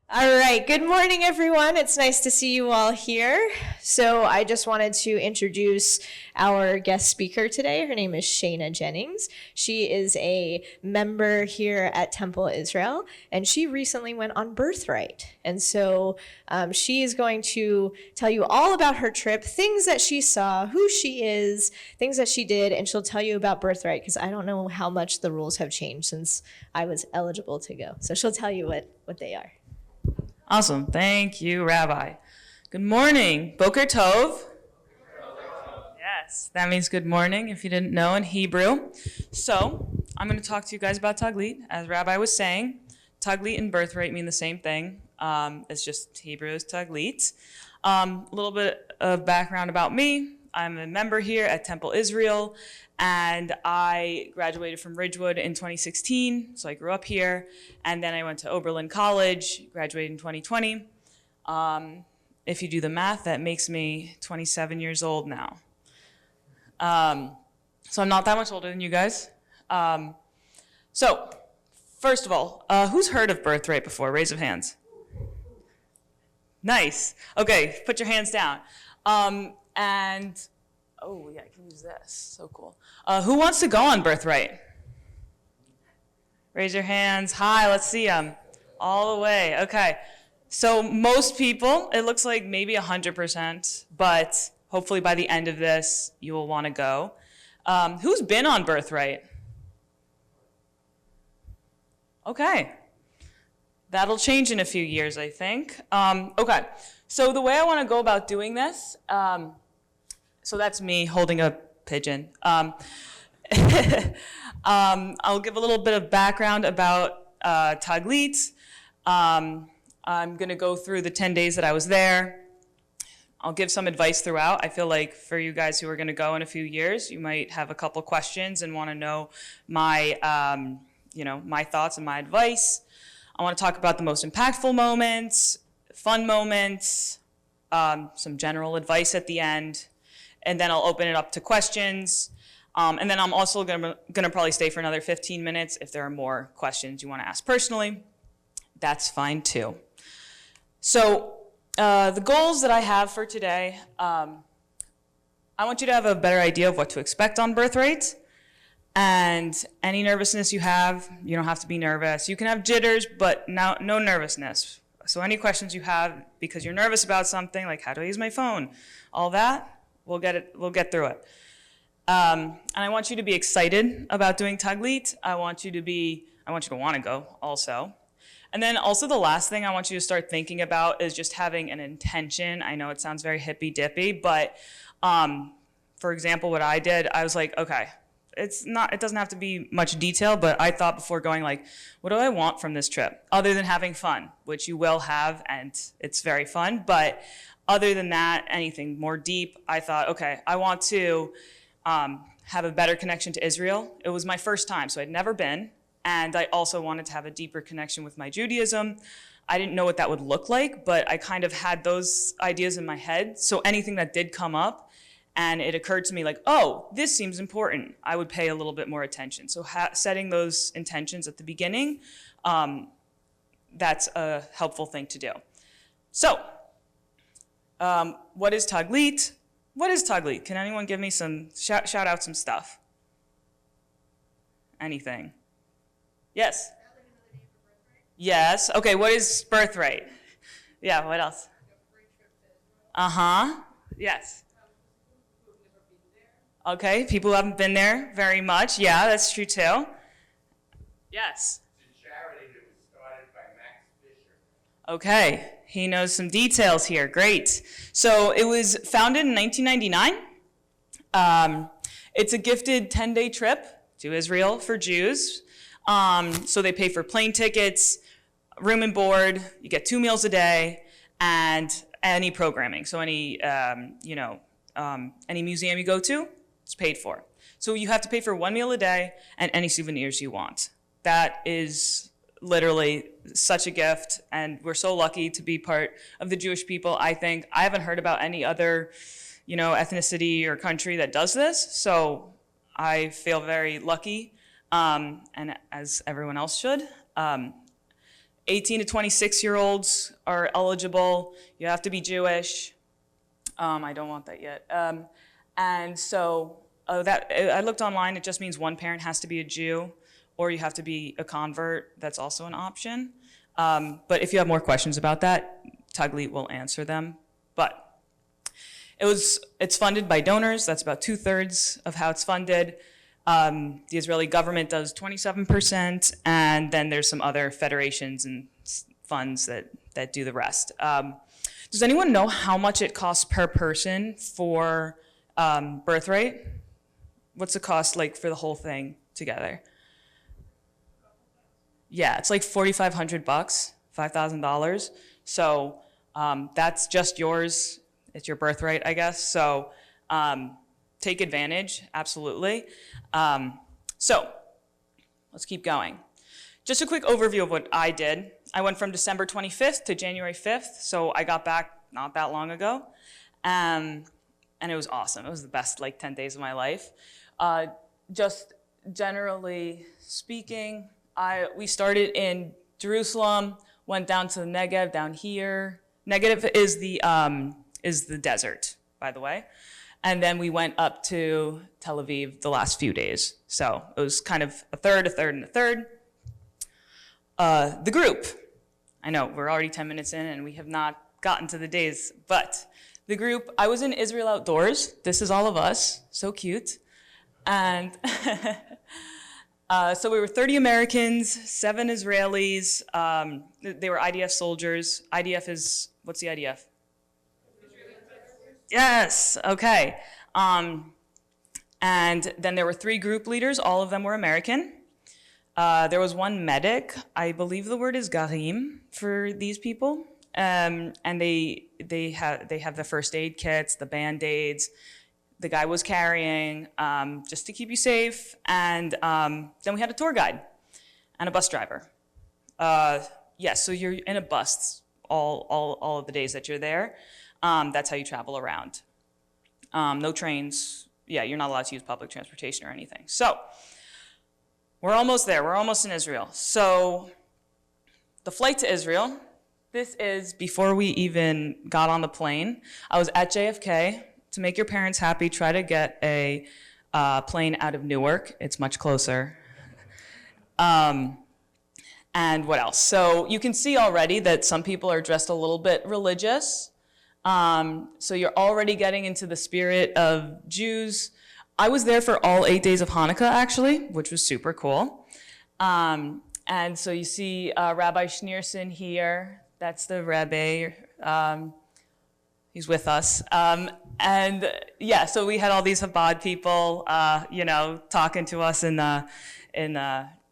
All right, good morning, everyone. It's nice to see you all here. So I just wanted to introduce our guest speaker today. Her name is Shayna Jennings. She is a member here at Temple Israel, and she recently went on Birthright. And so she is going to tell you all about her trip, things that she saw, who she is, things that she did, and she'll tell you about Birthright because I don't know how much the rules have changed since I was eligible to go. So she'll tell you what they are. Awesome. Thank you, Rabbi. Good morning. Boker Tov. Yes, that means good morning if you didn't know in Hebrew. So I'm going to talk to you guys about Taglit. As Rabbi was saying, Taglit and Birthright mean the same thing. It's just Hebrew is Taglit. A little bit of background about me. I'm a member here at Temple Israel, and I graduated from Ridgewood in 2016, so I grew up here, and then I went to Oberlin College, graduated in 2020. If you do the math, that makes me 27 years old now. So I'm not that much older than you guys. So, first of all, who's heard of Birthright before? Raise of hands. Nice. Okay, put your hands down. And, oh yeah, I can use this, so cool. Who wants to go on Birthright? Raise your hands high, let's see them. All the way, okay. So most people, it looks like maybe 100%, but hopefully by the end of this, you will want to go. Who's been on Birthright? Okay. That'll change in a few years, I think. Okay, so the way I want to go about doing this, so that's me holding a pigeon. I'll give a little bit of background about Taglit. I'm going to go through the 10 days that I was there. I'll give some advice throughout. I feel like for you guys who are going to go in a few years, you might have a couple questions and want to know my, my thoughts and my advice. I want to talk about the most impactful moments, fun moments, some general advice at the end, and then I'll open it up to questions. And then I'm also gonna probably stay for another 15 minutes. If there are more questions you want to ask personally, that's fine too. So the goals that I have for today, I want you to have a better idea of what to expect on Birthright. And any nervousness you have, you don't have to be nervous. You can have jitters, but no nervousness. So any questions you have because you're nervous about something, like how do I use my phone, all that, we'll get through it. And I want you to be excited about doing Taglit. I want you to want to go also. And then also the last thing I want you to start thinking about is just having an intention. I know it sounds very hippy-dippy, but for example, what I did, I was like, okay, it doesn't have to be much detail, but I thought before going like, what do I want from this trip? Other than having fun, which you will have, and it's very fun. But other than that, anything more deep, I thought, okay, I want to have a better connection to Israel. It was my first time, so I'd never been. And I also wanted to have a deeper connection with my Judaism. I didn't know what that would look like, but I kind of had those ideas in my head. So anything that did come up, and it occurred to me like, oh, this seems important, I would pay a little bit more attention. So setting those intentions at the beginning, that's a helpful thing to do. So, what is Taglit? What is Taglit? Can anyone give me some, shout out some stuff? Anything? Yes? Yes, okay, what is Birthright? Yeah, what else? Uh-huh, yes. Okay, people who haven't been there very much. Yeah, that's true too. Yes? It's a charity that was started by Max Fisher. Okay, he knows some details here. Great. So it was founded in 1999. It's a gifted 10-day trip to Israel for Jews. So they pay for plane tickets, room and board, you get 2 meals a day, and any programming. So any museum you go to, it's paid for. So you have to pay for 1 meal a day and any souvenirs you want. That is literally such a gift, and we're so lucky to be part of the Jewish people. I think I haven't heard about any other, ethnicity or country that does this, so I feel very lucky, and as everyone else should. 18 to 26-year-olds are eligible. You have to be Jewish. I don't want that yet. And so that I looked online. It just means one parent has to be a Jew, or you have to be a convert. That's also an option. But if you have more questions about that, Taglit will answer them. But it's funded by donors. That's about 2/3 of how it's funded. The Israeli government does 27%, and then there's some other federations and funds that do the rest. Does anyone know how much it costs per person for Birthright? What's the cost like for the whole thing together? Yeah, it's like $4,500, $5,000. So that's just yours. It's your birthright, I guess. So take advantage, absolutely. So let's keep going. Just a quick overview of what I did. I went from December 25th to January 5th, so I got back not that long ago. And it was awesome. It was the best 10 days of my life. Just generally speaking, we started in Jerusalem, went down to the Negev down here. Negev is the desert, by the way. And then we went up to Tel Aviv the last few days. So it was kind of a third, and a third. The group. I know, we're already 10 minutes in and we have not gotten to the days, but the group, I was in Israel Outdoors. This is all of us, so cute. And so we were 30 Americans, 7 Israelis. They were IDF soldiers. IDF is, what's the IDF? Yes, okay. And then there were 3 group leaders. All of them were American. There was one medic. I believe the word is garim for these people. And they have the first aid kits, the Band-Aids. The guy was carrying just to keep you safe. And then we had a tour guide and a bus driver. Yes, so you're in a bus all of the days that you're there. That's how you travel around. No trains. Yeah, you're not allowed to use public transportation or anything. So we're almost there. We're almost in Israel. So the flight to Israel, this is before we even got on the plane. I was at JFK. To make your parents happy, try to get a plane out of Newark. It's much closer. And what else? So you can see already that some people are dressed a little bit religious. So you're already getting into the spirit of Jews. I was there for all 8 days of Hanukkah, actually, which was super cool. And so you see Rabbi Schneerson here. That's the Rebbe. He's with us. And yeah, so we had all these Chabad people, talking to us trying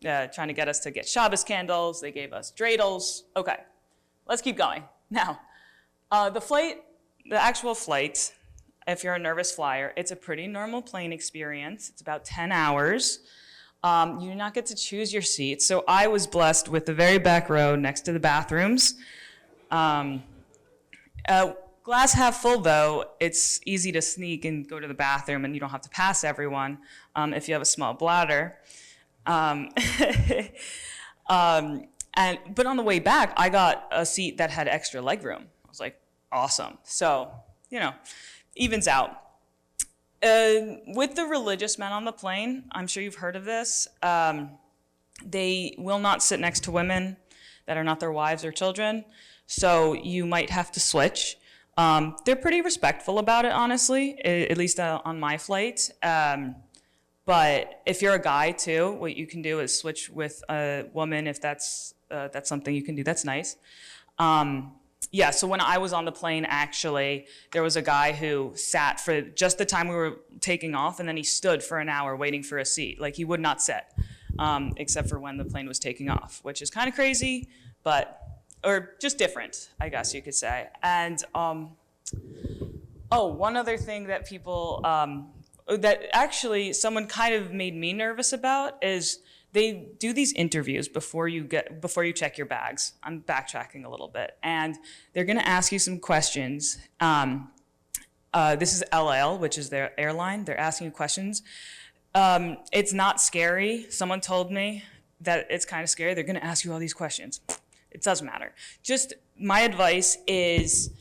to get us to get Shabbos candles. They gave us dreidels. Okay, let's keep going. Now, the actual flight, if you're a nervous flyer, it's a pretty normal plane experience. It's about 10 hours. You do not get to choose your seat. So I was blessed with the very back row next to the bathrooms. Glass half full, though, it's easy to sneak and go to the bathroom, and you don't have to pass everyone if you have a small bladder. But on the way back, I got a seat that had extra legroom. I was like, awesome. So, evens out. With the religious men on the plane, I'm sure you've heard of this, they will not sit next to women that are not their wives or children, so you might have to switch. They're pretty respectful about it, honestly, at least on my flight. But if you're a guy too, what you can do is switch with a woman if that's something you can do. That's nice. Yeah, so when I was on the plane, actually, there was a guy who sat for just the time we were taking off, and then he stood for an hour waiting for a seat. Like, he would not sit, except for when the plane was taking off, which is kind of crazy, or just different, I guess you could say. And, one other thing that people, that actually someone kind of made me nervous about is they do these interviews before you check your bags. I'm backtracking a little bit. And they're gonna ask you some questions. This is El Al, which is their airline. They're asking you questions. It's not scary. Someone told me that it's kind of scary. They're gonna ask you all these questions. It doesn't matter. Just my advice is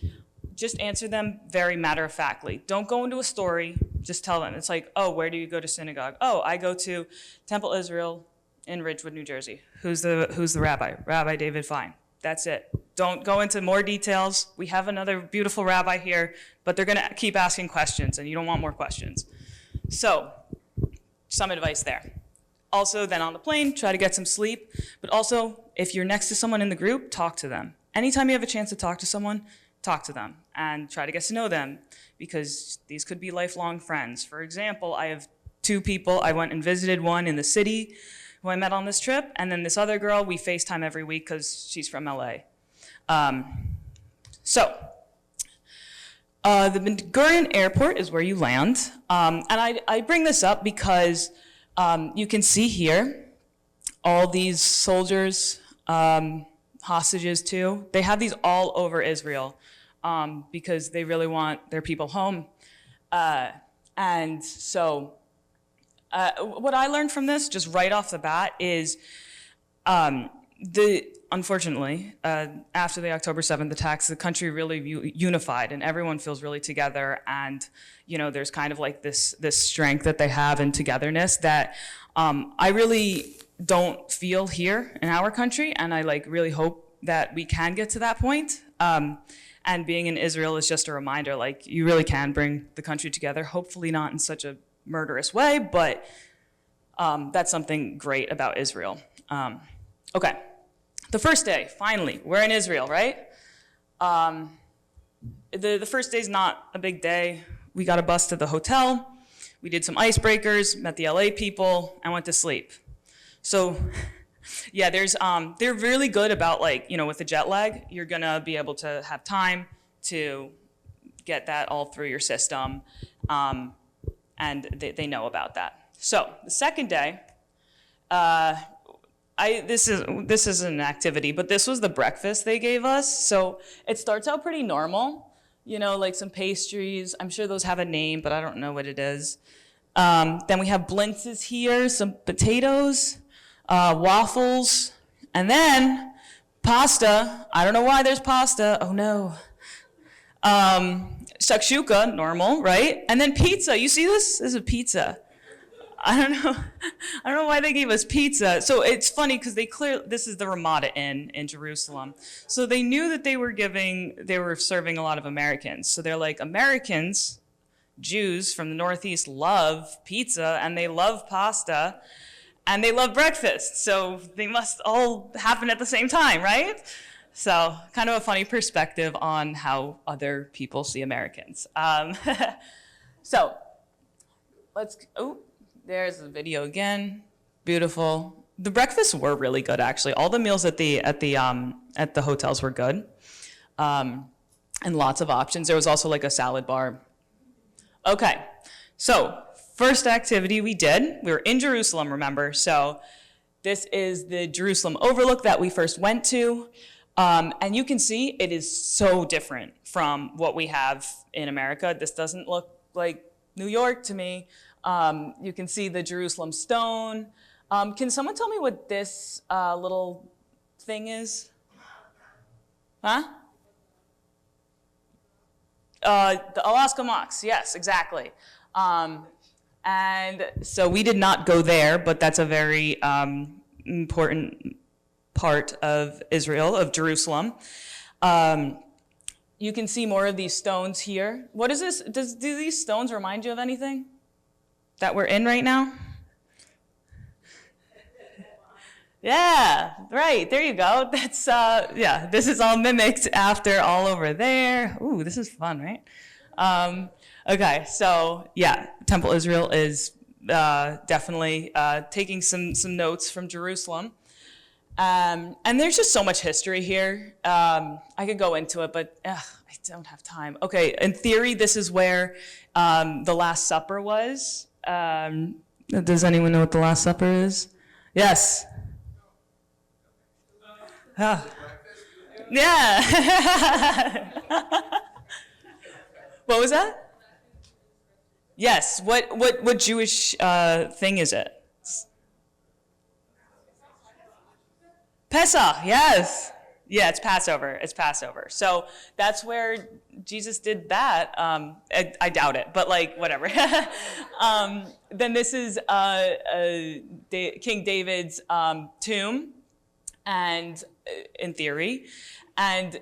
just answer them very matter-of-factly. Don't go into a story. Just tell them. It's like, oh, where do you go to synagogue? Oh, I go to Temple Israel in Ridgewood, New Jersey. Who's the rabbi? Rabbi David Fine. That's it. Don't go into more details. We have another beautiful rabbi here, but they're going to keep asking questions, and you don't want more questions. So, some advice there. Also, then on the plane, try to get some sleep. But also, if you're next to someone in the group, talk to them. Anytime you have a chance to talk to someone, talk to them and try to get to know them, because these could be lifelong friends. For example, I have 2 people. I went and visited one in the city who I met on this trip, and then this other girl, we FaceTime every week because she's from LA. The Ben Gurion Airport is where you land. And I bring this up because you can see here all these soldiers, hostages too. They have these all over Israel because they really want their people home. And so what I learned from this, just right off the bat, is unfortunately, after the October 7th attacks, the country really unified, and everyone feels really together. And there's kind of like this strength that they have and togetherness that I really don't feel here in our country, and I really hope that we can get to that point. And being in Israel is just a reminder, you really can bring the country together. Hopefully not in such a murderous way, but that's something great about Israel. Okay. The first day, finally, we're in Israel, right? The first day's not a big day. We got a bus to the hotel. We did some icebreakers, met the LA people, and went to sleep. So, yeah, they're really good about with the jet lag, you're gonna be able to have time to get that all through your system, and they know about that. So the second day, this is an activity, but this was the breakfast they gave us. So it starts out pretty normal, some pastries. I'm sure those have a name, but I don't know what it is. Then we have blintzes here, some potatoes, waffles, and then pasta. I don't know why there's pasta. Oh no. Shakshuka, normal, right? And then pizza. You see this? This is a pizza. I don't know why they gave us pizza. So it's funny because this is the Ramada Inn in Jerusalem. So they knew that they were serving a lot of Americans. So they're like, Americans, Jews from the Northeast love pizza and they love pasta and they love breakfast. So they must all happen at the same time, right? So kind of a funny perspective on how other people see Americans. So there's the video again. Beautiful. The breakfasts were really good, actually. All the meals at the hotels were good, and lots of options. There was also a salad bar. Okay, so first activity we did. We were in Jerusalem, remember? So this is the Jerusalem overlook that we first went to. And you can see it is so different from what we have in America. This doesn't look like New York to me. You can see the Jerusalem stone. Can someone tell me what this little thing is? Huh? The Alaska Mox, yes, exactly. And so we did not go there, but that's a very important part of Israel, of Jerusalem. You can see more of these stones here. What is this? Do these stones remind you of anything that we're in right now? Yeah, right, there you go. That's, yeah, this is all mimicked after all over there. Ooh, this is fun, right? Okay, so yeah, Temple Israel is definitely taking some notes from Jerusalem. And there's just so much history here. I could go into it, but I don't have time. Okay, in theory, this is where the Last Supper was. Does anyone know what the Last Supper is? Yes. Yeah. What was that? Yes. What Jewish thing is it? Pesach. Yes. Yeah, it's Passover. It's Passover. So that's where Jesus did that. I doubt it, but like whatever. Then this is King David's tomb, and in theory, and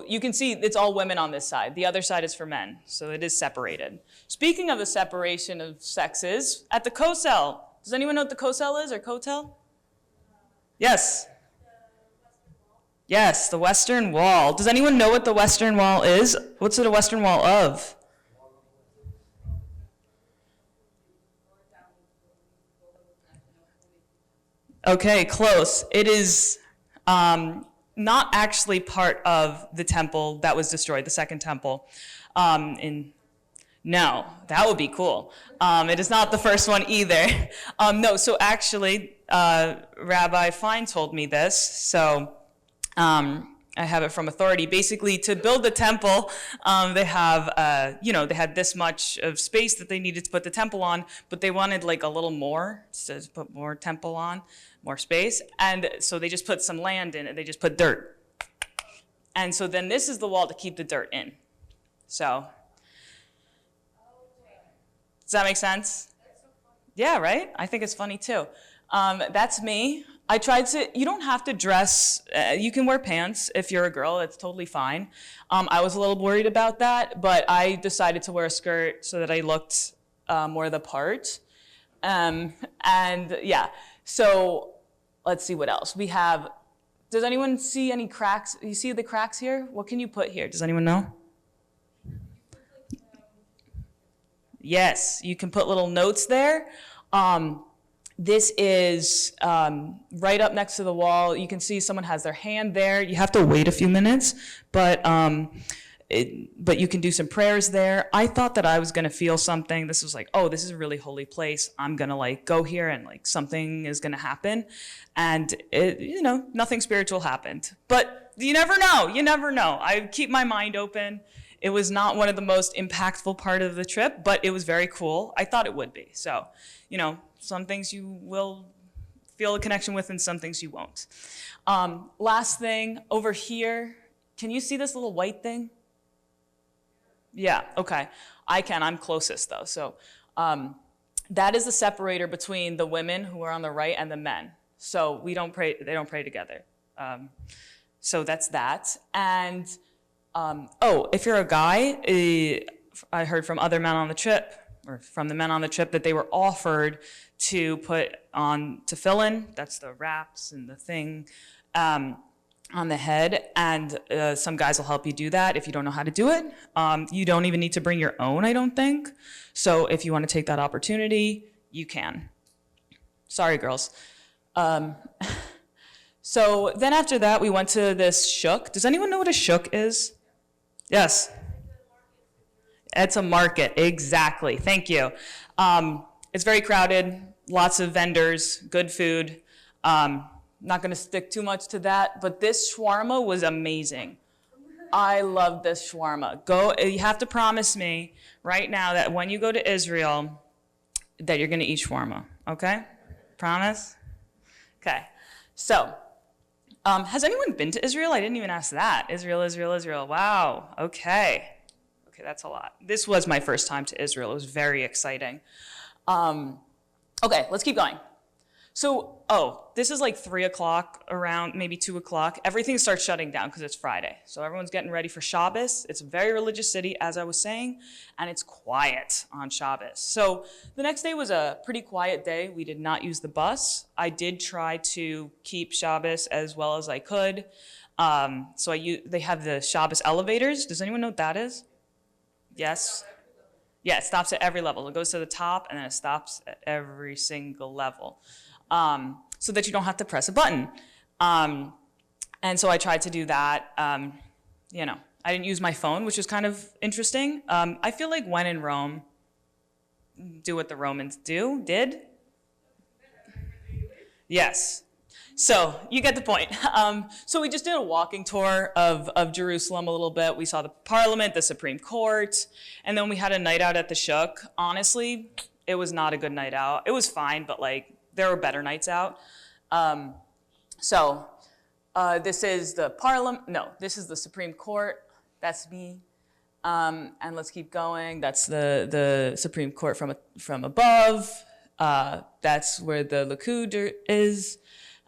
you can see it's all women on this side. The other side is for men, so it is separated. Speaking of the separation of sexes, at the Kosel, does anyone know what the Kosel is or Kotel? Yes. Yes, the Western Wall. Does anyone know what the Western Wall is? What's it a Western Wall of? Okay, close. It is not actually part of the temple that was destroyed, the second temple. No, that would be cool. It is not the first one either. No, so actually, Rabbi Fine told me this, so I have it from authority. Basically, to build the temple, they have, they had this much of space that they needed to put the temple on, but they wanted like a little more to put more temple on, more space. And so they just put some land in it. They just put dirt. And so then this is the wall to keep the dirt in. So, does that make sense? Yeah, right? I think it's funny too. That's me. I tried to, you don't have to dress, you can wear pants if you're a girl, it's totally fine. I was a little worried about that, but I decided to wear a skirt so that I looked more the part. And yeah, so let's see what else. We have, does anyone see any cracks? You see the cracks here? What can you put here? Does anyone know? Yes, you can put little notes there. This is right up next to the wall. You can see someone has their hand there. You have to wait a few minutes, but you can do some prayers there. I thought that I was gonna feel something. This was like, oh, this is a really holy place. I'm gonna like go here and like something is gonna happen. And nothing spiritual happened. But you never know, you never know. I keep my mind open. It was not one of the most impactful part of the trip, but it was very cool. I thought it would be. So, some things you will feel a connection with and some things you won't. Last thing, over here, can you see this little white thing? Yeah, okay. I can, I'm closest though. So that is the separator between the women who are on the right and the men. So they don't pray together. So that's that. And if you're a guy, I heard from other men on the trip, or from the men on the trip, that they were offered to put on tefillin, that's the wraps and the thing, on the head, and some guys will help you do that if you don't know how to do it. You don't even need to bring your own, I don't think. So if you want to take that opportunity, you can. Sorry, girls. So then after that, we went to this shuk. Does anyone know what a shuk is? Yes. It's a market, exactly. Thank you. It's very crowded, lots of vendors, good food. Not gonna stick too much to that, but this shawarma was amazing. I love this shawarma. You have to promise me right now that when you go to Israel, that you're gonna eat shawarma, okay? Promise? Okay, so, has anyone been to Israel? I didn't even ask that. Israel, wow, okay. Okay, that's a lot. This was my first time to Israel. It was very exciting. Okay, let's keep going. So, this is like 3 o'clock, around maybe 2 o'clock. Everything starts shutting down because it's Friday. So everyone's getting ready for Shabbos. It's a very religious city, as I was saying, and it's quiet on Shabbos. So the next day was a pretty quiet day. We did not use the bus. I did try to keep Shabbos as well as I could. They have the Shabbos elevators. Does anyone know what that is? Yes? Yeah, it stops at every level. It goes to the top, and then it stops at every single level. So that you don't have to press a button. And so I tried to do that. I didn't use my phone, which was kind of interesting. I feel like when in Rome, do what the Romans did. Yes. So you get the point. So we just did a walking tour of Jerusalem a little bit. We saw the Parliament, the Supreme Court, and then we had a night out at the shuk. Honestly, it was not a good night out. It was fine, but like there were better nights out. So This is the Parliament. No, this is the Supreme Court. That's me. And let's keep going. That's the Supreme Court from above. That's where the Likud is.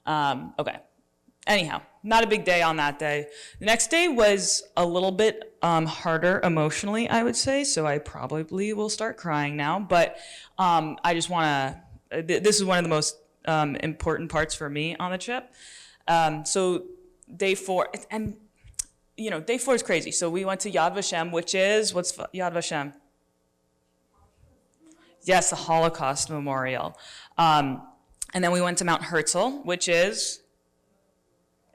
Okay. Anyhow, not a big day on that day. The next day was a little bit harder emotionally, I would say. So I probably will start crying now. But I just want to. This is one of the most important parts for me on the trip. So day 4, and day 4 is crazy. So we went to Yad Vashem, which is, what's Yad Vashem? Yes, the Holocaust Memorial. And then we went to Mount Hertzl, which is,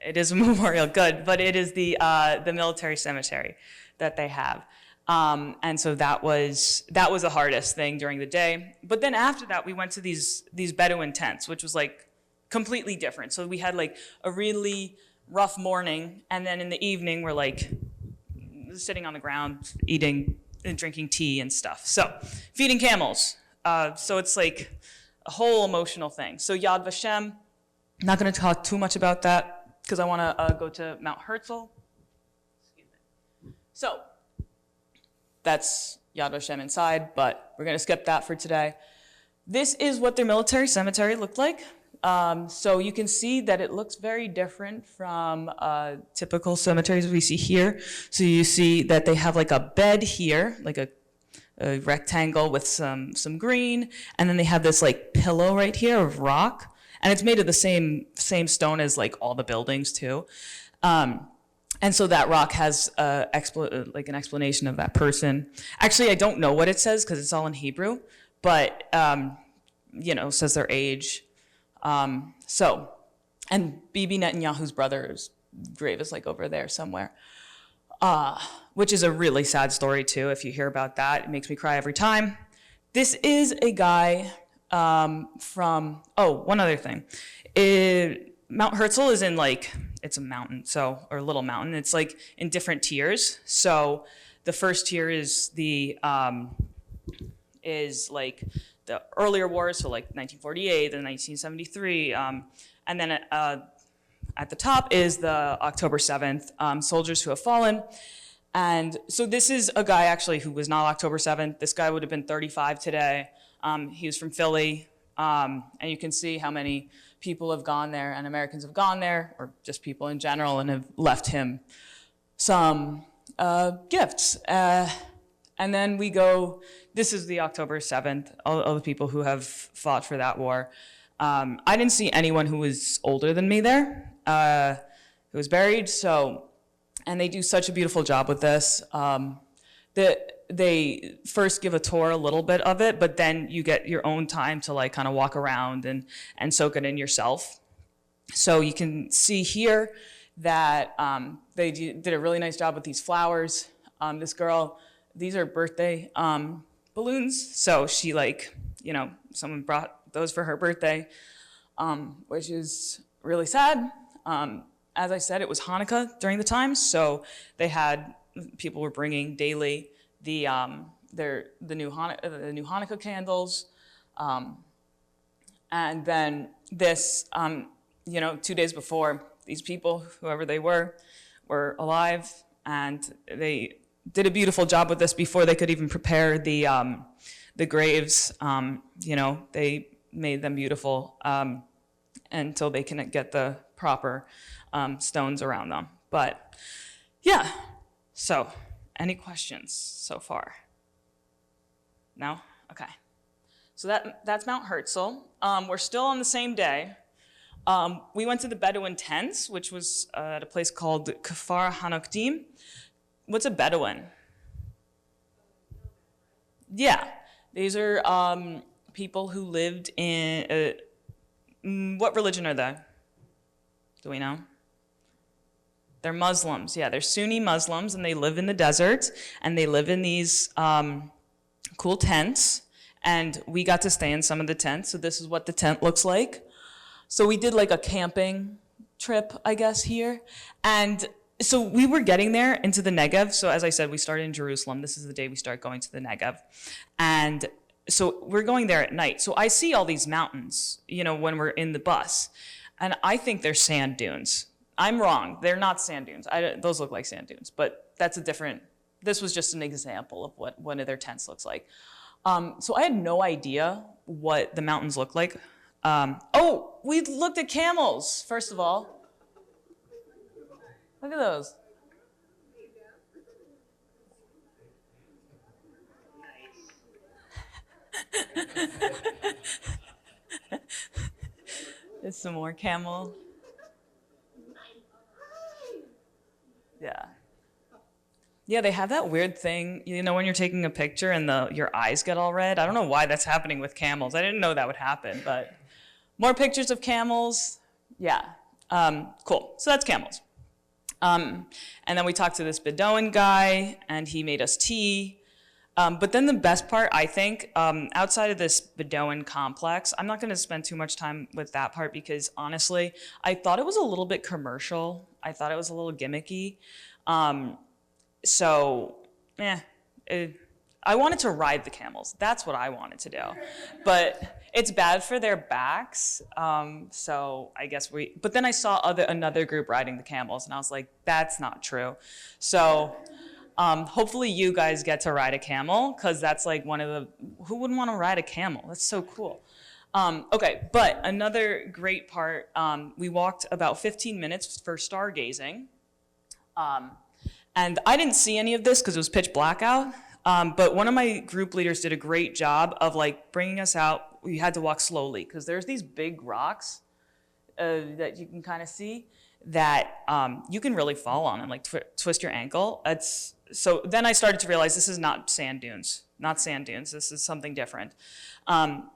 it is a memorial, good, but it is the military cemetery that they have. And so that was the hardest thing during the day. But then after that, we went to these Bedouin tents, which was like completely different. So we had like a really rough morning, and then in the evening, we're like sitting on the ground, eating and drinking tea and stuff. So feeding camels. So it's like a whole emotional thing. So Yad Vashem, I'm not going to talk too much about that because I want to go to Mount Hertzl. So that's Yad Vashem inside, but we're going to skip that for today. This is what their military cemetery looked like. So you can see that it looks very different from typical cemeteries we see here. So you see that they have like a bed here, like a rectangle with some green, and then they have this like pillow right here of rock, and it's made of the same stone as like all the buildings too. And so that rock has like an explanation of that person. Actually, I don't know what it says because it's all in Hebrew, but it says their age. And Bibi Netanyahu's brother's grave is like over there somewhere, which is a really sad story too. If you hear about that, it makes me cry every time. This is a guy one other thing. Mount Hertzl is in like, it's a mountain, or a little mountain. It's like in different tiers. So the first tier is like the earlier wars, so like 1948 and 1973. And then at the top is the October 7th, soldiers who have fallen. And so this is a guy actually who was not October 7th. This guy would have been 35 today. He was from Philly. And you can see how many people have gone there and Americans have gone there, or just people in general, and have left him some gifts. And then we go, this is the October 7th, all the people who have fought for that war. I didn't see anyone who was older than me there, who was buried, and they do such a beautiful job with this. They first give a tour a little bit of it, but then you get your own time to like kind of walk around and soak it in yourself. So you can see here that they did a really nice job with these flowers. This girl, these are birthday balloons. So she someone brought those for her birthday, which is really sad. As I said, it was Hanukkah during the time, so people were bringing daily the new Hanukkah candles, and then this 2 days before, these people, whoever they were alive, and they did a beautiful job with this before they could even prepare the graves. They made them beautiful until they can get the proper stones around them. But yeah, so any questions so far? No? Okay. So that's Mount Hertzl. We're still on the same day. We went to the Bedouin tents, which was at a place called Kfar Hanokdim. What's a Bedouin? Yeah, these are people who lived in, what religion are they? Do we know? They're Muslims, yeah, they're Sunni Muslims, and they live in the desert, and they live in these cool tents, and we got to stay in some of the tents, so this is what the tent looks like. So we did like a camping trip, I guess, here, and so we were getting there into the Negev. So as I said, we started in Jerusalem. This is the day we start going to the Negev, and so we're going there at night. So I see all these mountains, when we're in the bus, and I think they're sand dunes. I'm wrong. They're not sand dunes. Those look like sand dunes, but that's a different, this was just an example of what one of their tents looks like. So I had no idea what the mountains look like. Oh, we looked at camels, first of all. Look at those. There's some more camel. Yeah. Yeah, they have that weird thing, you know, when you're taking a picture and your eyes get all red. I don't know why that's happening with camels. I didn't know that would happen, but more pictures of camels. Yeah, cool. So that's camels. And then we talked to this Bedouin guy, and he made us tea. But then the best part, I think, outside of this Bedouin complex, I'm not going to spend too much time with that part because honestly, I thought it was a little bit commercial. I thought it was a little gimmicky. I wanted to ride the camels. That's what I wanted to do. But it's bad for their backs. So I guess but then I saw another group riding the camels, and I was like, that's not true. So hopefully you guys get to ride a camel, because that's like who wouldn't want to ride a camel? That's so cool. Okay, but another great part, we walked about 15 minutes for stargazing. And I didn't see any of this because it was pitch black out. But one of my group leaders did a great job of like bringing us out. We had to walk slowly because there's these big rocks that you can kind of see that you can really fall on and like twist your ankle. So then I started to realize this is not sand dunes. This is something different.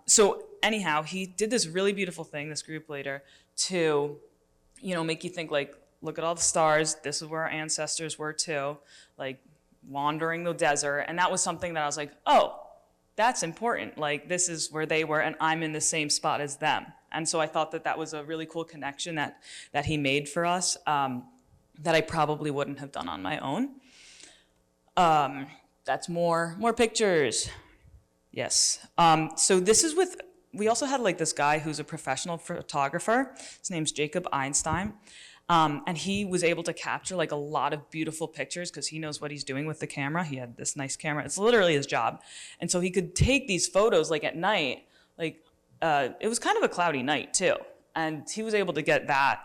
So anyhow, he did this really beautiful thing, this group leader, to, make you think like, look at all the stars. This is where our ancestors were too, like wandering the desert. And that was something that I was like, oh, that's important. Like this is where they were and I'm in the same spot as them. And so I thought that was a really cool connection that he made for us that I probably wouldn't have done on my own. That's more pictures. Yes. So this is we also had like this guy who's a professional photographer. His name's Jacob Einstein. And he was able to capture like a lot of beautiful pictures because he knows what he's doing with the camera. He had this nice camera. It's literally his job. And so he could take these photos like at night, it was kind of a cloudy night too. And he was able to get that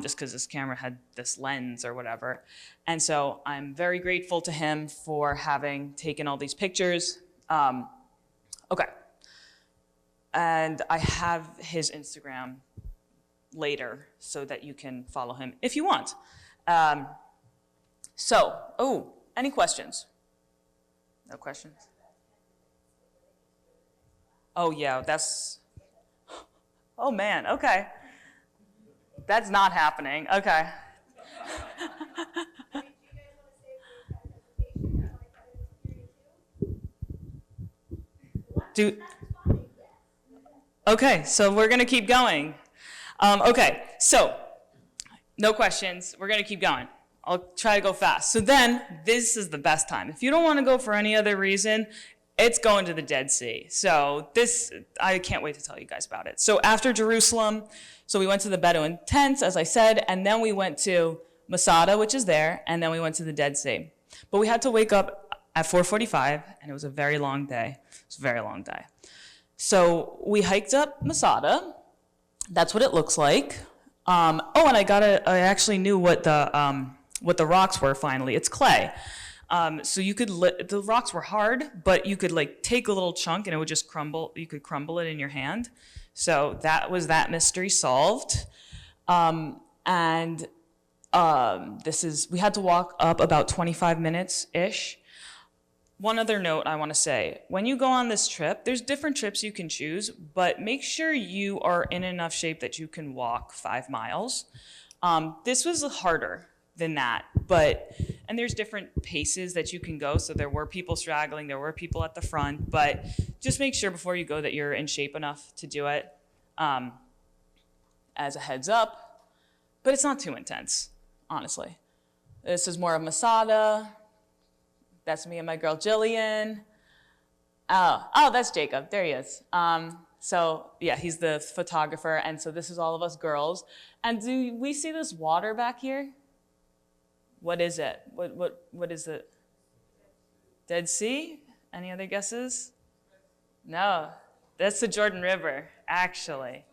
just because his camera had this lens or whatever. And so I'm very grateful to him for having taken all these pictures. Okay. And I have his Instagram later so that you can follow him if you want. Any questions? No questions? Oh yeah, oh man, okay. That's not happening, okay. Okay, so we're gonna keep going. Okay, so no questions. We're going to keep going. I'll try to go fast. So then this is the best time. If you don't want to go for any other reason, it's going to the Dead Sea. So I can't wait to tell you guys about it. So after Jerusalem, we went to the Bedouin tents, as I said, and then we went to Masada, which is there, and then we went to the Dead Sea. But we had to wake up at 4:45, and it was a very long day. So we hiked up Masada. That's what it looks like. And I actually knew what the rocks were finally. It's clay. So the rocks were hard, but you could like take a little chunk and it would just crumble. You could crumble it in your hand. So that was that mystery solved. We had to walk up about 25 minutes-ish. One other note I want to say, when you go on this trip, there's different trips you can choose, but make sure you are in enough shape that you can walk 5 miles. This was harder than that, and there's different paces that you can go, so there were people straggling, there were people at the front, but just make sure before you go that you're in shape enough to do it as a heads up, but it's not too intense, honestly. This is more of Masada. That's me and my girl Jillian. Oh, that's Jacob. There he is. So yeah, he's the photographer, and so this is all of us girls. And do we see this water back here? What is it? What is it? Dead Sea? Any other guesses? No, that's the Jordan River, actually.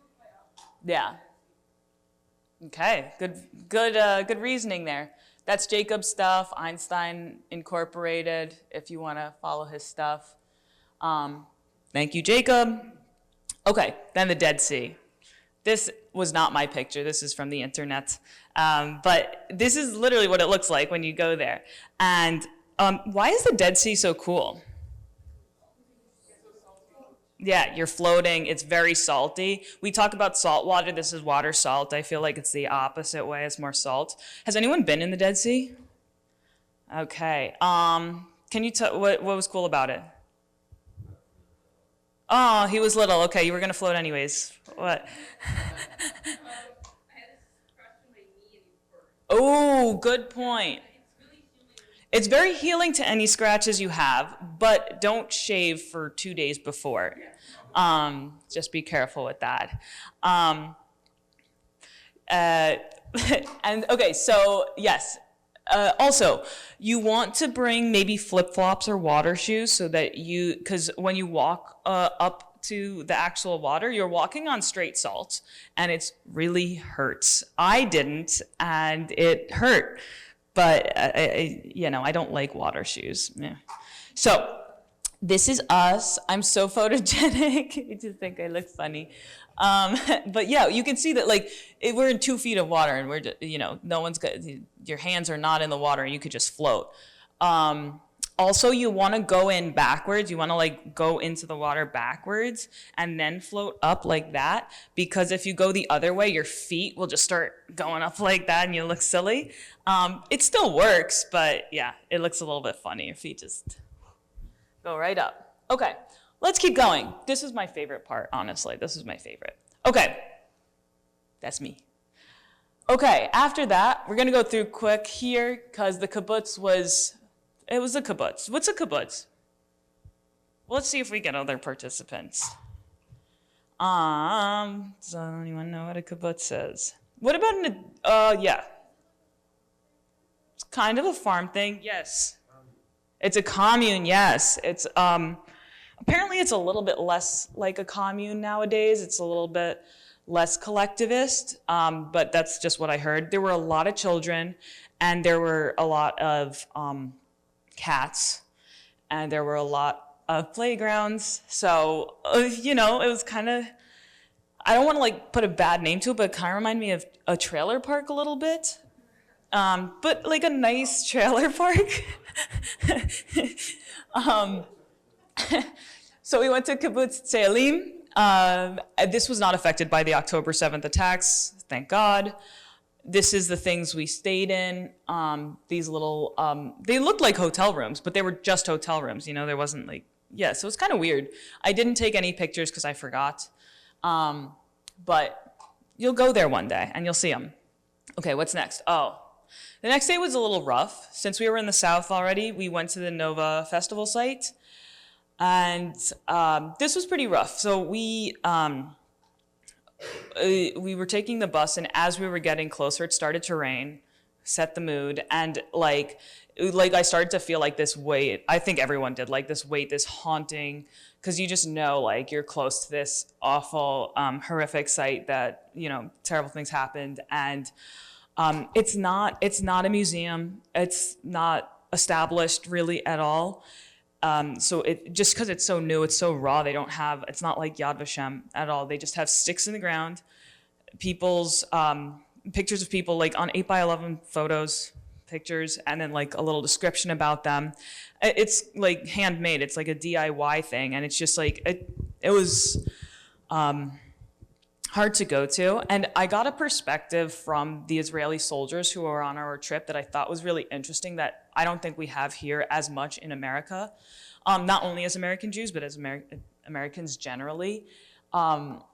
Yeah. Okay, good reasoning there. That's Jacob's stuff, Einstein Incorporated, if you want to follow his stuff. Thank you, Jacob. Okay, then the Dead Sea. This was not my picture. This is from the internet. But this is literally what it looks like when you go there. And why is the Dead Sea so cool? Yeah, you're floating. It's very salty. We talk about salt water. This is water salt. I feel like it's the opposite way. It's more salt. Has anyone been in the Dead Sea? Okay. Can you tell what was cool about it? Oh, he was little. Okay, you were gonna float anyways. What? Oh, good point. It's very healing to any scratches you have, but don't shave for 2 days before. Just be careful with that. And okay, so yes. Also, you want to bring maybe flip-flops or water shoes so that because when you walk up to the actual water, you're walking on straight salt, and it really hurts. I didn't, and it hurt. But, I don't like water shoes. Yeah. So this is us. I'm so photogenic. I just think I look funny. But yeah, you can see that we're in 2 feet of water, and we're just, no one's got, your hands are not in the water, and you could just float. Also, you want to go in backwards. You want to go into the water backwards and then float up like that, because if you go the other way, your feet will just start going up like that and you look silly. It still works, but yeah, it looks a little bit funny. Your feet just go right up. Okay, let's keep going. This is my favorite part, honestly. This is my favorite. Okay, that's me. Okay, after that, we're going to go through quick here because the kibbutz was a kibbutz. What's a kibbutz? Let's see if we get other participants. Does anyone know what a kibbutz is? What about yeah. It's kind of a farm thing, yes. It's a commune, yes. It's apparently it's a little bit less like a commune nowadays. It's a little bit less collectivist, but that's just what I heard. There were a lot of children, and there were a lot of cats, and there were a lot of playgrounds. So, it was kind of, I don't want to put a bad name to it, but it kind of reminded me of a trailer park a little bit. But a nice trailer park. So we went to Kibbutz Tzelim. This was not affected by the October 7th attacks, thank God. This is the things we stayed in. These little, they looked like hotel rooms, but they were just hotel rooms. There wasn't so it's kind of weird. I didn't take any pictures because I forgot. But you'll go there one day and you'll see them. Okay, what's next? Oh, the next day was a little rough. Since we were in the South already, we went to the Nova Festival site. And this was pretty rough. So we were taking the bus, and as we were getting closer, it started to rain, set the mood, and I started to feel this weight. I think everyone did, this weight, this haunting, because you just know you're close to this awful, horrific site that terrible things happened, and it's not a museum. It's not established really at all. So just because it's so new, it's so raw, it's not like Yad Vashem at all. They just have sticks in the ground, people's pictures of people on 8x11 photos, pictures, and then a little description about them. It's handmade. It's a DIY thing, and it's just it was hard to go to. And I got a perspective from the Israeli soldiers who were on our trip that I thought was really interesting, that I don't think we have here as much in America, not only as American Jews, but as Americans generally. Well,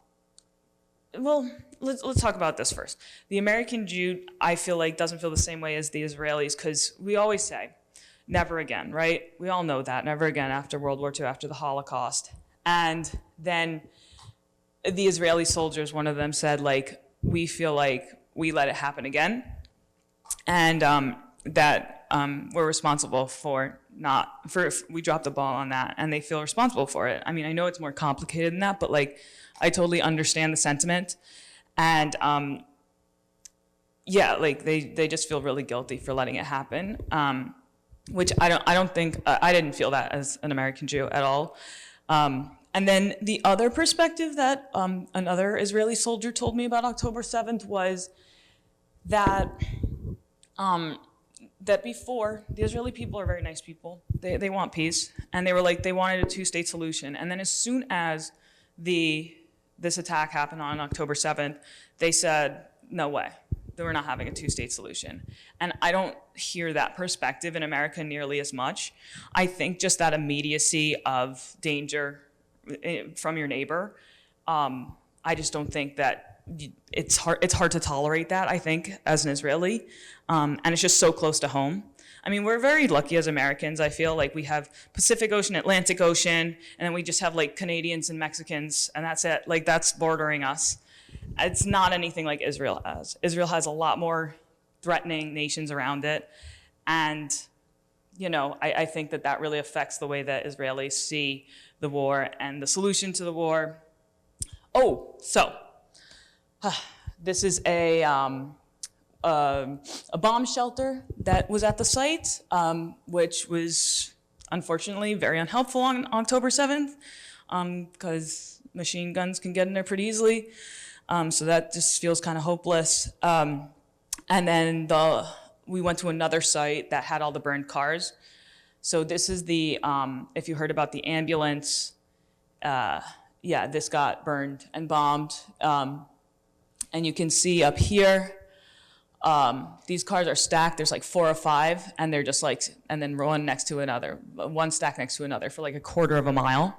let's talk about this first. The American Jew, I feel doesn't feel the same way as the Israelis, because we always say, never again, right? We all know that, never again after World War II, after the Holocaust. And then the Israeli soldiers, one of them said, like, we feel like we let it happen again, and that we're responsible for we dropped the ball on that, and they feel responsible for it. I mean, I know it's more complicated than that, but like, I totally understand the sentiment, and yeah, like they just feel really guilty for letting it happen, which I don't think I didn't feel that as an American Jew at all. And then the other perspective that another Israeli soldier told me about October 7th was that that before, the Israeli people are very nice people. They want peace, and they were like, they wanted a two-state solution. And then as soon as this attack happened on October 7th, they said, no way, that we're not having a two-state solution. And I don't hear that perspective in America nearly as much. I think just that immediacy of danger from your neighbor, I just don't think that it's hard to tolerate that, I think, as an Israeli. And it's just so close to home. I mean, we're very lucky as Americans. I feel like we have Pacific Ocean, Atlantic Ocean, and then we just have like Canadians and Mexicans, and that's it. Like, that's bordering us. It's not anything like Israel has. Israel has a lot more threatening nations around it. And, you know, I think that really affects the way that Israelis see the war and the solution to the war. Oh, so this is a bomb shelter that was at the site, which was unfortunately very unhelpful on October 7th, because machine guns can get in there pretty easily. So that just feels kind of hopeless. And then we went to another site that had all the burned cars. So this is the, if you heard about the ambulance, yeah, this got burned and bombed. And you can see up here, these cars are stacked. There's like 4 or 5, and they're just like, and then one next to another, one stacked next to another for like a quarter of a mile.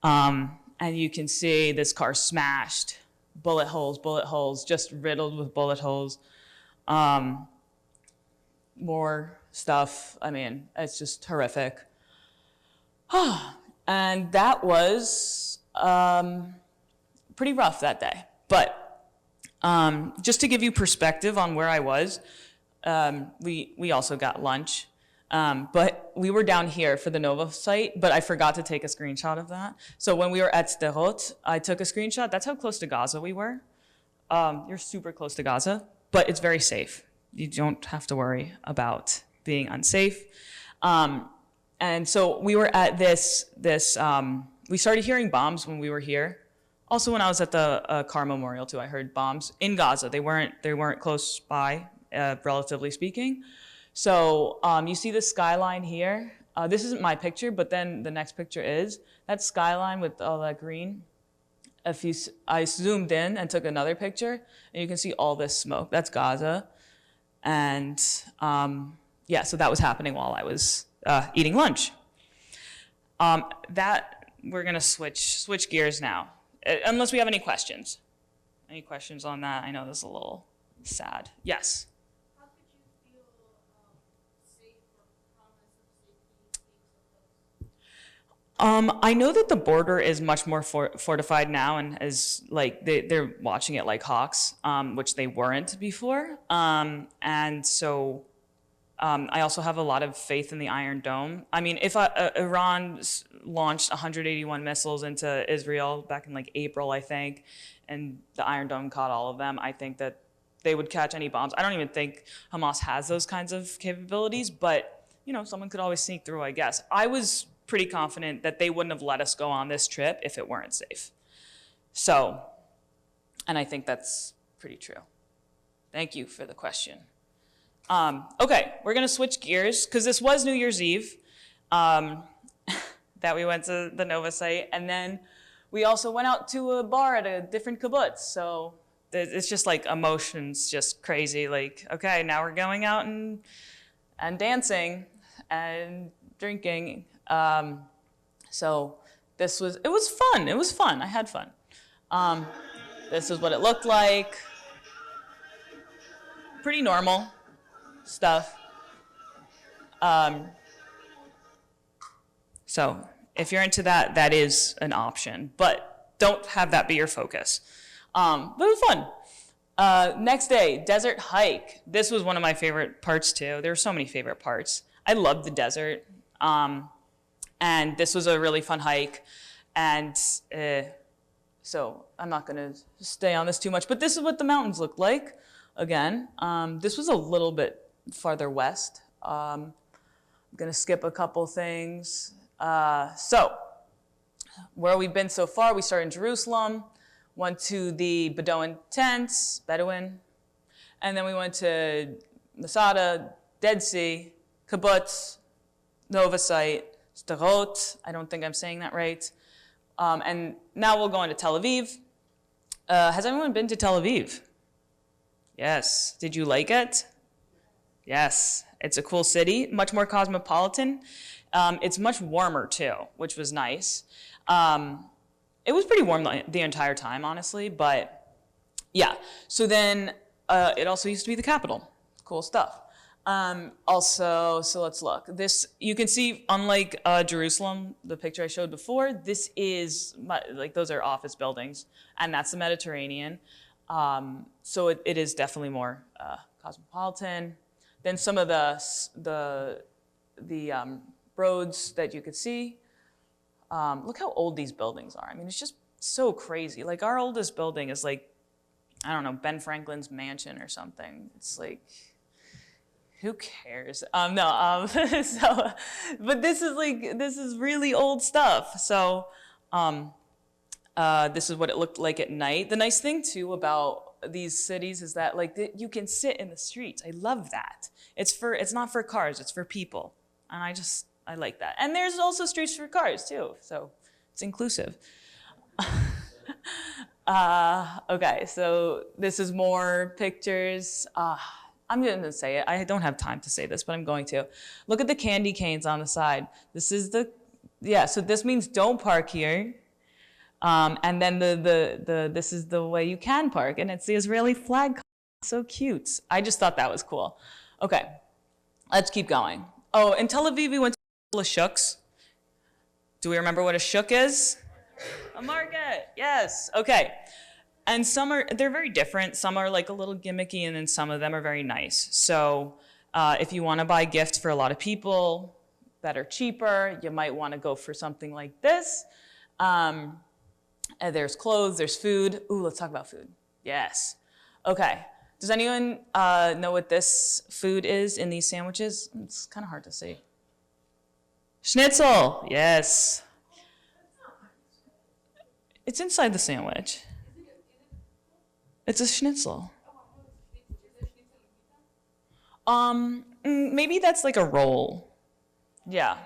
And you can see this car smashed, bullet holes, just riddled with bullet holes. More stuff. I mean, it's just horrific. And that was pretty rough that day. But just to give you perspective on where I was, we also got lunch. But we were down here for the Nova site, but I forgot to take a screenshot of that. So when we were at Sderot, I took a screenshot. That's how close to Gaza we were. You're super close to Gaza, but it's very safe. You don't have to worry about being unsafe. And so we were at this we started hearing bombs when we were here. Also, when I was at the Car Memorial too, I heard bombs in Gaza. They weren't close by, relatively speaking. So you see the skyline here. This isn't my picture, but then the next picture is. That skyline with all that green. I zoomed in and took another picture, and you can see all this smoke. That's Gaza. And yeah, so that was happening while I was eating lunch. We're gonna switch gears now, unless we have any questions. Any questions on that? I know this is a little sad. Yes. How could you feel safe or promise of safety being so close? I know that the border is much more fortified now, and is like they're watching it like hawks, which they weren't before. And so I also have a lot of faith in the Iron Dome. I mean, if Iran launched 181 missiles into Israel back in like April, I think, and the Iron Dome caught all of them, I think that they would catch any bombs. I don't even think Hamas has those kinds of capabilities, but you know, someone could always sneak through, I guess. I was pretty confident that they wouldn't have let us go on this trip if it weren't safe. So, and I think that's pretty true. Thank you for the question. Okay, we're gonna switch gears because this was New Year's Eve that we went to the Nova site, and then we also went out to a bar at a different kibbutz. So it's just like emotions, just crazy. Like, okay, now we're going out and dancing and drinking. So it was fun. It was fun. I had fun. This is what it looked like. Pretty normal stuff. So if you're into that, that is an option. But don't have that be your focus. But it was fun. Next day, desert hike. This was one of my favorite parts too. There were so many favorite parts. I loved the desert. And this was a really fun hike. And so I'm not gonna stay on this too much, but this is what the mountains look like. Again, this was a little bit farther west. I'm gonna skip a couple things. So where we've been so far, we started in Jerusalem, went to the Bedouin tents, and then we went to Masada, Dead Sea, Kibbutz, Novosite, Sderot. I don't think I'm saying that right. And now we'll go into Tel Aviv. Has anyone been to Tel Aviv? Yes. Did you like it? Yes. It's a cool city, much more cosmopolitan. It's much warmer too, which was nice. It was pretty warm the entire time, honestly, but yeah. So then it also used to be the capital. Cool stuff. Also, so let's look. This, you can see, unlike Jerusalem, the picture I showed before, this is, like those are office buildings, and that's the Mediterranean. So it is definitely more cosmopolitan. Then some of the roads that you could see. Look how old these buildings are. I mean, it's just so crazy. Like our oldest building is like, I don't know, Ben Franklin's mansion or something. It's like, who cares? So, but this is really old stuff. So this is what it looked like at night. The nice thing too about these cities is that like you can sit in the streets. I love that. It's not for cars, it's for people. And I like that. And there's also streets for cars too. So it's inclusive. Okay, so this is more pictures. I'm going to say it. I don't have time to say this, but I'm going to. Look at the candy canes on the side. This is so this means don't park here. And then this is the way you can park, and it's the Israeli flag. So cute. I just thought that was cool. Okay, let's keep going. Oh, in Tel Aviv, we went to a shuks. Do we remember what a shuk is? A market, yes. Okay. And they're very different. Some are like a little gimmicky, and then some of them are very nice. So if you want to buy gifts for a lot of people that are cheaper, you might want to go for something like this. And there's clothes, there's food. Ooh, let's talk about food. Yes. Okay. Does anyone know what this food is in these sandwiches? It's kind of hard to see. Schnitzel, yes. It's inside the sandwich. It's a schnitzel. Maybe that's like a roll. Yeah.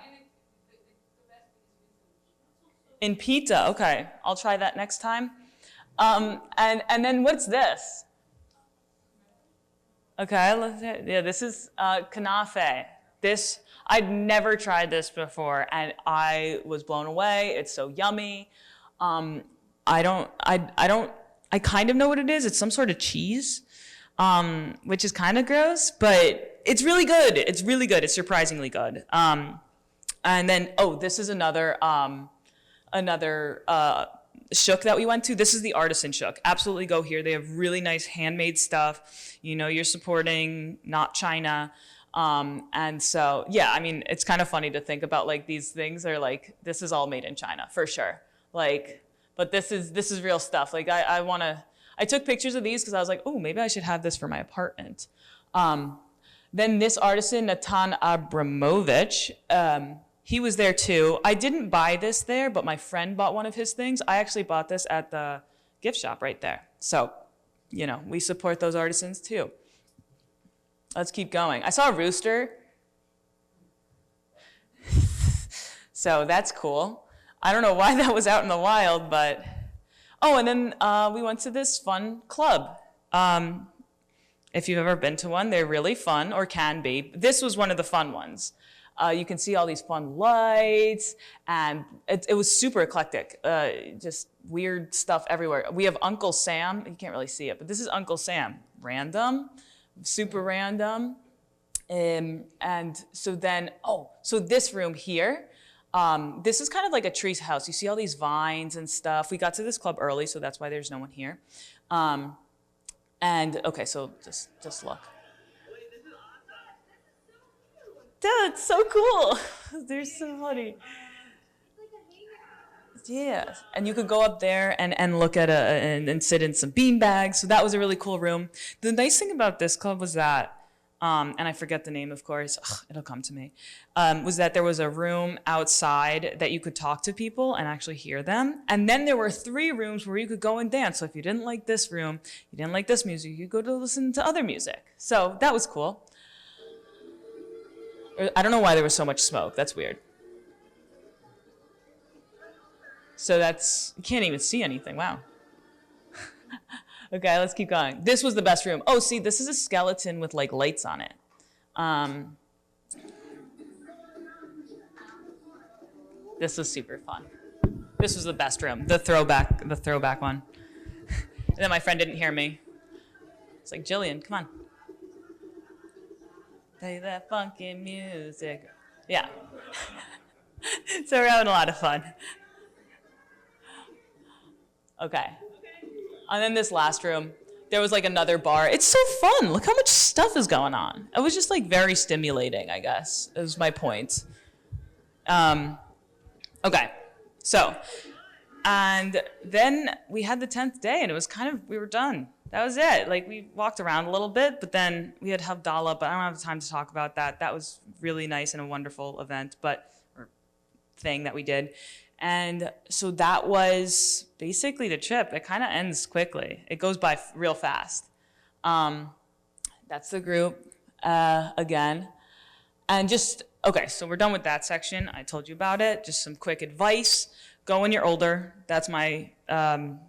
In pizza, okay. I'll try that next time. And then what's this? Okay, yeah, this is kanafe. I'd never tried this before, and I was blown away. It's so yummy. I kind of know what it is. It's some sort of cheese, which is kind of gross, but it's really good. It's really good. It's surprisingly good. And then, this is another shuk that we went to. This is the artisan shuk. Absolutely go here. They have really nice handmade stuff. You know, you're supporting not China. And so, yeah, I mean, it's kind of funny to think about like these things are like, this is all made in China for sure. Like, but this is real stuff. Like I took pictures of these because I was like, oh, maybe I should have this for my apartment. Then this artisan, Natan Abramovich, he was there too. I didn't buy this there, but my friend bought one of his things. I actually bought this at the gift shop right there. So, you know, we support those artisans too. Let's keep going. I saw a rooster. So that's cool. I don't know why that was out in the wild, but... Oh, and then we went to this fun club. If you've ever been to one, they're really fun, or can be. This was one of the fun ones. You can see all these fun lights, and it was super eclectic. Just weird stuff everywhere. We have Uncle Sam. You can't really see it, but this is Uncle Sam. Random, super random. And so then, so this room here, This is kind of like a tree house. You see all these vines and stuff. We got to this club early, so that's why there's no one here. And okay, so just look. Dude, it's so cool. They're so funny. Yeah, and you could go up there and look at and sit in some bean bags. So that was a really cool room. The nice thing about this club was that, and I forget the name, of course. It'll come to me. Was that there was a room outside that you could talk to people and actually hear them. And then there were 3 rooms where you could go and dance. So if you didn't like this room, you didn't like this music, you could go to listen to other music. So that was cool. I don't know why there was so much smoke. That's weird. So you can't even see anything. Wow. Okay, let's keep going. This was the best room. Oh, see, this is a skeleton with like lights on it. This was super fun. This was the best room, the throwback one. And then my friend didn't hear me. It's like, Jillian, come on. Play that funky music. Yeah. So we're having a lot of fun. Okay. And then this last room, there was like another bar. It's so fun. Look how much stuff is going on. It was just like very stimulating, I guess, is my point. Okay. So, and then we had the 10th day and it was we were done. That was it. Like we walked around a little bit, but then we had Havdalah, but I don't have time to talk about that. That was really nice and a wonderful event, or thing that we did. And so that was basically the trip. It kind of ends quickly. It goes by real fast. That's the group again. And okay, so we're done with that section. I told you about it. Just some quick advice. Go when you're older. That's my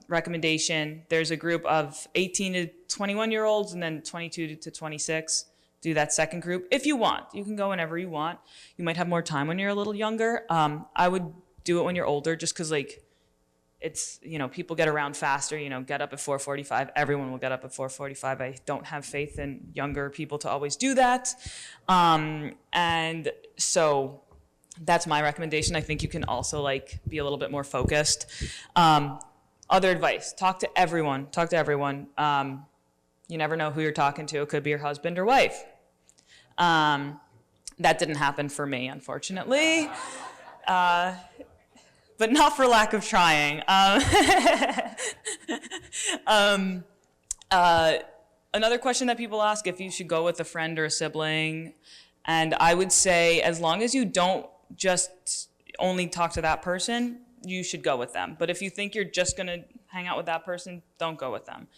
recommendation. There's a group of 18 to 21-year-olds and then 22 to 26. Do that second group if you want. You can go whenever you want. You might have more time when you're a little younger. I would do it when you're older just because like it's, people get around faster, get up at 4:45. Everyone will get up at 4:45. I don't have faith in younger people to always do that. And so that's my recommendation. I think you can also like be a little bit more focused. Other advice, talk to everyone. You never know who you're talking to. It could be your husband or wife. That didn't happen for me, unfortunately. But not for lack of trying. Another question that people ask, if you should go with a friend or a sibling. And I would say, as long as you don't just only talk to that person, you should go with them. But if you think you're just gonna hang out with that person, don't go with them.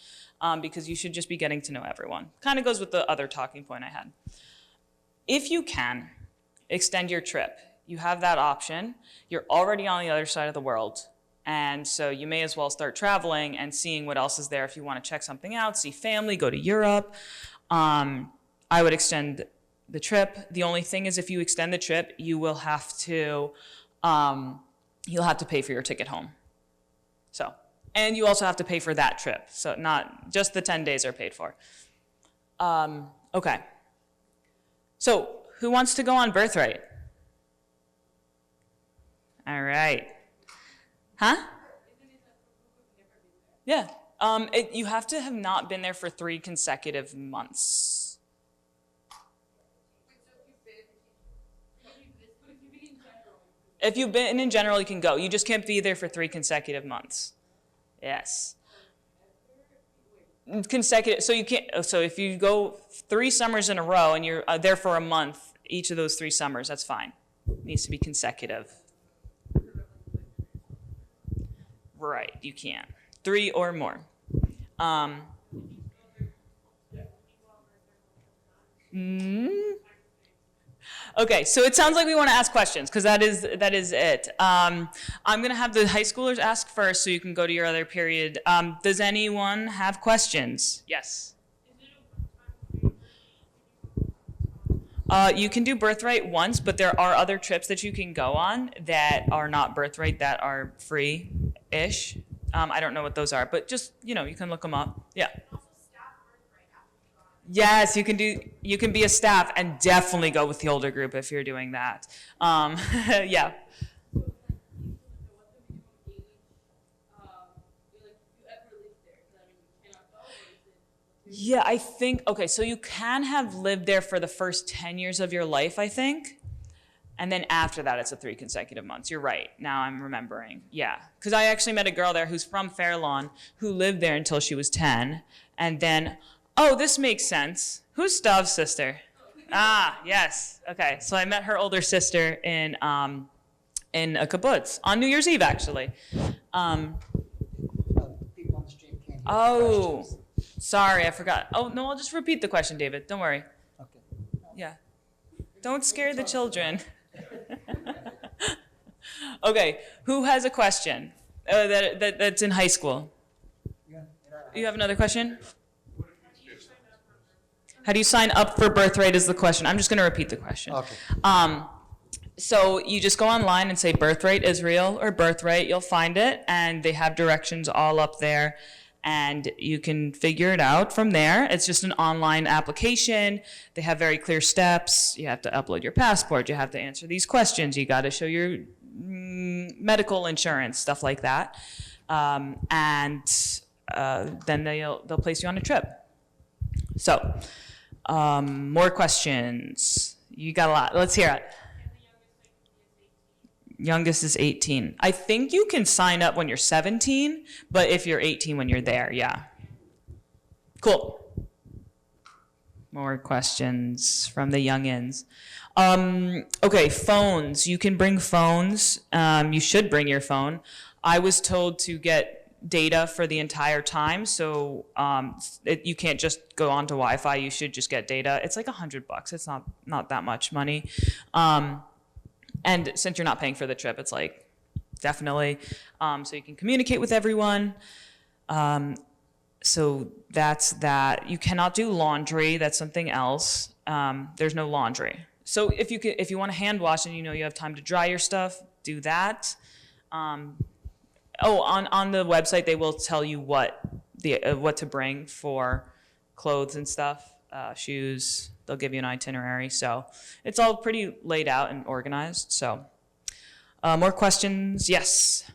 Because you should just be getting to know everyone. Kind of goes with the other talking point I had. If you can, extend your trip. You have that option. You're already on the other side of the world. And so you may as well start traveling and seeing what else is there. If you want to check something out, see family, go to Europe. I would extend the trip. The only thing is if you extend the trip, you will have to, you'll have to pay for your ticket home. So, and you also have to pay for that trip. So not just the 10 days are paid for. Okay. So who wants to go on Birthright? All right. Huh? Yeah. You have to have not been there for 3 consecutive months. If you've been in general, you can go. You just can't be there for 3 consecutive months. Yes. Consecutive. So you can't. So if you go 3 summers in a row and you're there for a month, each of those 3 summers, that's fine. It needs to be consecutive. Right, you can. 3 or more. Okay, so it sounds like we want to ask questions because that is it. I'm going to have the high schoolers ask first so you can go to your other period. Does anyone have questions? Yes. You can do Birthright once, but there are other trips that you can go on that are not Birthright, that are free-ish. I don't know what those are, but just, you can look them up. Yeah. Yes, you can be a staff and definitely go with the older group if you're doing that. Yeah. Yeah, I think, okay, so you can have lived there for the first 10 years of your life, I think. And then after that, it's a 3 consecutive months. You're right. Now I'm remembering. Yeah. Because I actually met a girl there who's from Fairlawn who lived there until she was 10. And then, oh, this makes sense. Who's Stav's sister? Ah, yes. Okay. So I met her older sister in a kibbutz on New Year's Eve, actually. People on the stream can't hear the Oh, questions. sorry, I forgot. Oh, no, I'll just repeat the question, David. Don't worry. Okay. Yeah. Don't scare the children. Okay, who has a question that's in high school? You have another question? How do you sign up for Birthright is the question. I'm just going to repeat the question. Okay. So you just go online and say Birthright Israel or Birthright, you'll find it, and they have directions all up there, and you can figure it out from there. It's just an online application. They have very clear steps. You have to upload your passport. You have to answer these questions. You got to show your medical insurance, stuff like that, and then they'll place you on a trip. So, more questions. You got a lot. Let's hear it. Youngest is 18. I think you can sign up when you're 17, but if you're 18 when you're there, yeah. Cool. More questions from the youngins. Okay, phones. You can bring phones. You should bring your phone. I was told to get data for the entire time, so you can't just go onto Wi-Fi. You should just get data. It's like $100. It's not that much money. And since you're not paying for the trip, it's like definitely. So you can communicate with everyone. So that's that. You cannot do laundry. That's something else. There's no laundry. So if you want to hand wash and you have time to dry your stuff, do that. On the website they will tell you what to bring for clothes and stuff, shoes. They'll give you an itinerary. So it's all pretty laid out and organized. So more questions? Yes.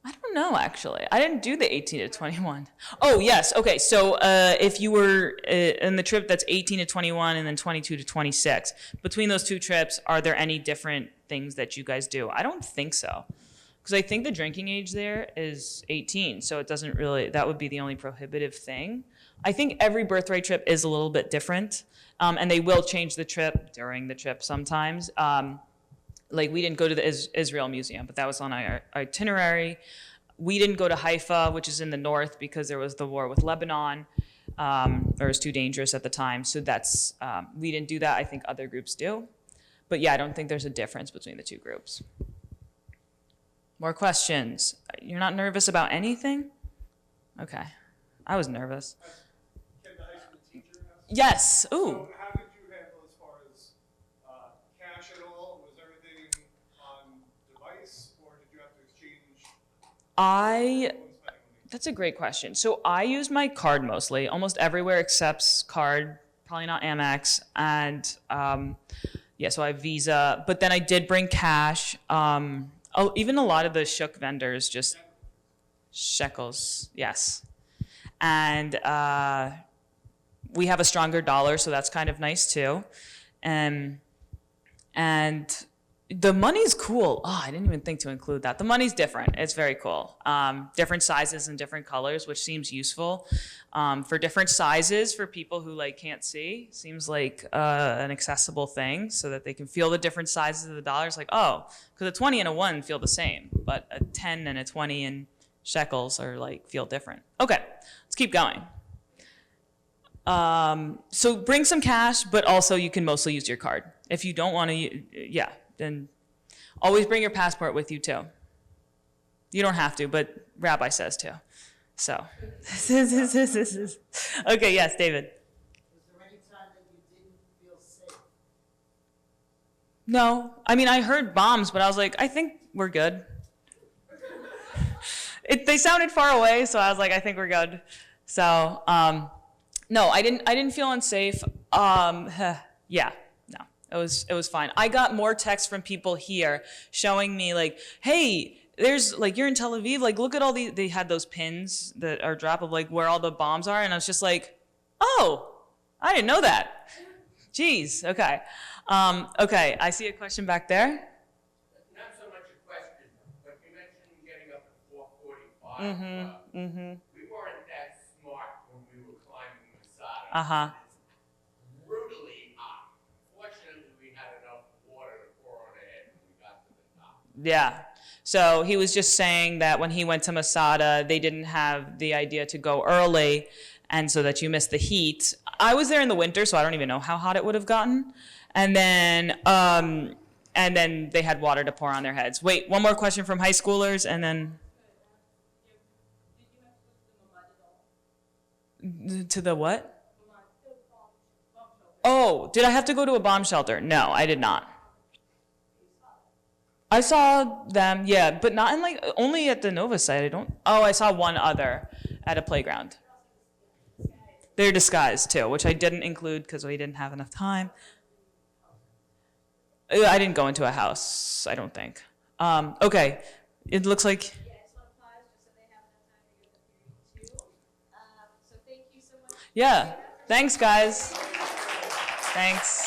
I don't know, actually. I didn't do the 18 to 21. Oh, yes. Okay. So if you were in the trip that's 18 to 21 and then 22 to 26, between those two trips, are there any different things that you guys do? I don't think so. Because I think the drinking age there is 18, so it doesn't really, that would be the only prohibitive thing. I think every Birthright trip is a little bit different, and they will change the trip during the trip sometimes. Like we didn't go to the Israel Museum, but that was on our itinerary. We didn't go to Haifa, which is in the north, because there was the war with Lebanon, or it was too dangerous at the time. So that's, we didn't do that. I think other groups do. But yeah, I don't think there's a difference between the two groups. More questions? You're not nervous about anything? Okay. I was nervous. Can the high school teacher ask? Yes. Ooh. So how did you handle as far as cash at all? Was everything on device, or did you have to exchange phone spending money? That's a great question. So I use my card mostly. Almost everywhere accepts card, probably not Amex. And yeah, so I have Visa. But then I did bring cash. Even a lot of the shuk vendors, just shekels, yes. And we have a stronger dollar, so that's kind of nice too. And the money's cool. Oh, I didn't even think to include that. The money's different. It's very cool. Different sizes and different colors, which seems useful. For different sizes, for people who can't see, seems like an accessible thing so that they can feel the different sizes of the dollars. Like, oh, because a 20 and a 1 feel the same, but a 10 and a 20 in shekels are feel different. Okay, let's keep going. So bring some cash, but also you can mostly use your card. If you don't want to, yeah, then always bring your passport with you too. You don't have to, but Rabbi says to. So, okay, yes, David. Was there any time that you didn't feel safe? No, I mean, I heard bombs, but I was like, I think we're good. They sounded far away, so I was like, I think we're good. So, no, I didn't feel unsafe. Yeah, no, it was fine. I got more texts from people here showing me hey, there's like, you're in Tel Aviv, like look at all they had those pins that are dropped of like where all the bombs are, and I was just like, oh, I didn't know that. Jeez, okay. Okay, I see a question back there. Not so much a question, but you mentioned getting up at 4:45. We weren't that smart when we were climbing Masada. Uh-huh. It's brutally hot. Fortunately, we had enough water to pour on our head when we got to the top. Yeah. So he was just saying that when he went to Masada, they didn't have the idea to go early, and so that you missed the heat. I was there in the winter, so I don't even know how hot it would have gotten. And then they had water to pour on their heads. Wait, one more question from high schoolers, and then Did you have to go to the Mamad at all? to the what? Mamad, the bomb shelter. Oh, did I have to go to a bomb shelter? No, I did not. I saw them, yeah, but not in like, only at the Nova site. I saw one other at a playground. They're disguised too, which I didn't include because we didn't have enough time. I didn't go into a house, I don't think. Okay, it looks like, Yeah, I just want to pause just so they have enough time to get the period 2. So thank you so much. yeah, thanks guys. Thanks.